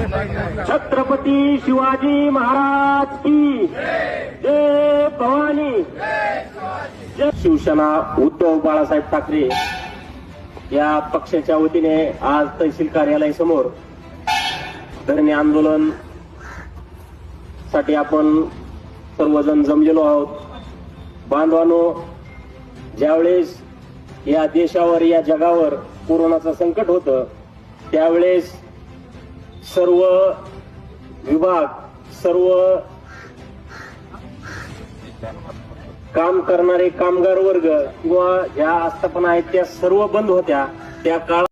छत्रपती शिवाजी महाराज की जय भवानी। जय शिवसेना उद्धव बाळासाहेब ठाकरे या पक्षाच्या वतीने आज तहसील कार्यालयासमोर धरणे आंदोलन साठी आपण सर्वजण जमलेलो आहोत। बांधवांनो, ज्यावेळेस या देशावर या जगावर कोरोनाचं संकट होतं त्यावेळेस सर्व विभाग, सर्व काम करणारे कामगार वर्ग किंवा ज्या आस्थापना आहेत त्या सर्व बंद होत्या। त्या काळात